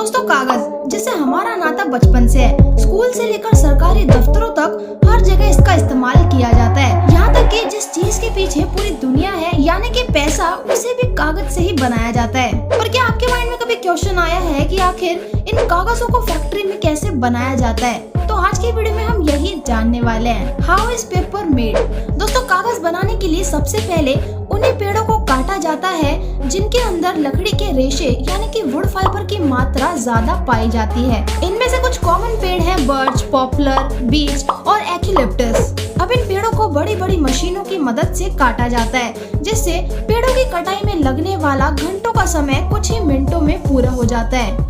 दोस्तों कागज जिससे हमारा नाता बचपन से है। स्कूल से लेकर सरकारी दफ्तरों तक हर जगह इसका इस्तेमाल किया जाता है। यहाँ तक कि जिस चीज के पीछे पूरी दुनिया है यानी कि पैसा, उसे भी कागज से ही बनाया जाता है। और क्या आपके माइंड में कभी क्वेश्चन आया है कि आखिर इन कागजों को फैक्ट्री में कैसे बनाया जाता है? तो आज की वीडियो में हम यही जानने वाले हैं। How is paper made. दोस्तों कागज बनाने के लिए सबसे पहले उन्हीं पेड़ों को काटा जाता है जिनके अंदर लकड़ी के रेशे यानी कि वुड फाइबर की मात्रा ज्यादा पाई जाती है। इनमें से कुछ कॉमन पेड़ हैं बर्च, पॉपुलर, बीच और यूकैलिप्टस। अब इन पेड़ों को बड़ी बड़ी मशीनों की मदद से काटा जाता है, जिससे पेड़ों की कटाई में लगने वाला घंटों का समय कुछ ही मिनटों में पूरा हो जाता है।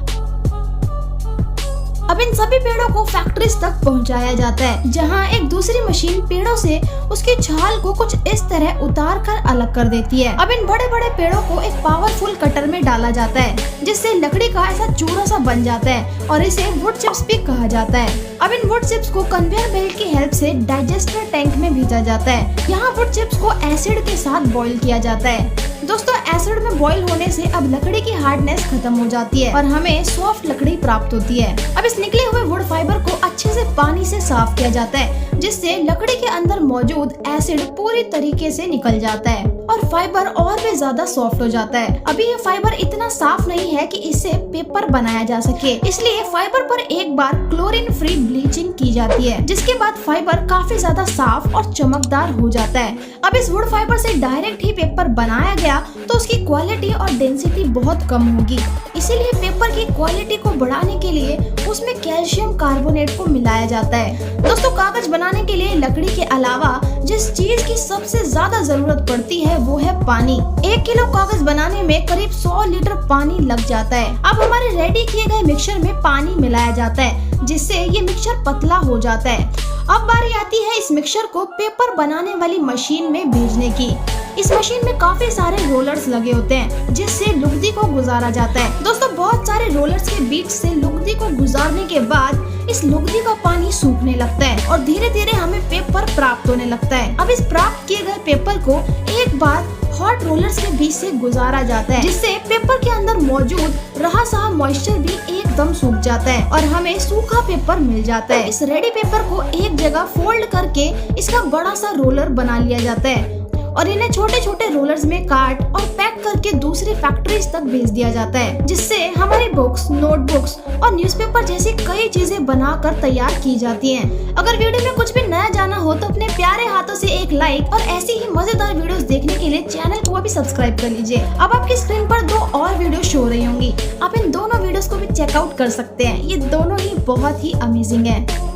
अब इन सभी पेड़ों को फैक्ट्रीज तक पहुंचाया जाता है, जहां एक दूसरी मशीन पेड़ों से उसकी छाल को कुछ इस तरह उतार कर अलग कर देती है। अब इन बड़े बड़े पेड़ों को एक पावरफुल कटर में डाला जाता है, जिससे लकड़ी का ऐसा चूरा सा बन जाता है और इसे वुड चिप्स भी कहा जाता है। अब इन वुड चिप्स को कन्वेयर बेल्ट की हेल्प से डाइजेस्टर टैंक में भेजा जाता है। यहाँ वुड चिप्स को एसिड के साथ बॉईल किया जाता है। दोस्तों एसिड में बॉईल होने से अब लकड़ी की हार्डनेस खत्म हो जाती है और हमें सॉफ्ट लकड़ी प्राप्त होती है। अब इस निकले हुए वुड फाइबर को अच्छे से पानी से साफ किया जाता है, जिससे लकड़ी के अंदर मौजूद एसिड पूरी तरीके से निकल जाता है और फाइबर और भी ज्यादा सॉफ्ट हो जाता है। अभी ये फाइबर इतना साफ नहीं है कि इससे पेपर बनाया जा सके, इसलिए फाइबर पर एक बार क्लोरीन फ्री ब्लीचिंग की जाती है, जिसके बाद फाइबर काफी ज्यादा साफ और चमकदार हो जाता है। अब इस वुड फाइबर से डायरेक्ट ही पेपर बनाया गया तो उसकी क्वालिटी और डेंसिटी बहुत कम होगी, इसीलिए पेपर की क्वालिटी को बढ़ाने के लिए उसमें कैल्शियम कार्बोनेट को मिलाया जाता है। दोस्तों कागज बनाने के लिए लकड़ी के अलावा जिस चीज की सबसे ज्यादा जरूरत पड़ती है वो है पानी। 1 किलो कागज बनाने में करीब 100 लीटर पानी लग जाता है। अब हमारे रेडी किए गए मिक्सचर में पानी मिलाया जाता है, जिससे ये मिक्सचर पतला हो जाता है। अब बारी आती है इस मिक्सचर को पेपर बनाने वाली मशीन में भेजने की। इस मशीन में काफी सारे रोलर्स लगे होते हैं, जिससे लुगदी को गुजारा जाता है। दोस्तों बहुत सारे रोलर्स के बीच से लुगदी को गुजारने के बाद इस लुगदी का पानी सूखने लगता है और धीरे धीरे हमें पेपर प्राप्त होने लगता है। अब इस प्राप्त किए गए पेपर को एक बार हॉट रोलर्स के बीच से गुजारा जाता है, जिससे पेपर के अंदर मौजूद रहा सहा मॉइस्चर भी एकदम सूख जाता है और हमें सूखा पेपर मिल जाता है। इस रेडी पेपर को एक जगह फोल्ड करके इसका बड़ा सा रोलर बना लिया जाता है और इन्हें छोटे छोटे रोलर्स में काट और पैक करके दूसरी फैक्ट्रीज तक भेज दिया जाता है, जिससे हमारी बुक्स, नोटबुक्स और न्यूज़पेपर जैसी कई चीजें बनाकर तैयार की जाती हैं। अगर वीडियो में कुछ भी नया जाना हो तो अपने प्यारे हाथों से एक लाइक और ऐसी ही मजेदार वीडियोस देखने के लिए चैनल को भी सब्सक्राइब कर लीजिए। अब आपकी स्क्रीन पर 2 और वीडियो शो हो रही होंगी, आप इन दोनों वीडियोस को भी चेकआउट कर सकते हैं। ये दोनों ही बहुत ही अमेजिंग है।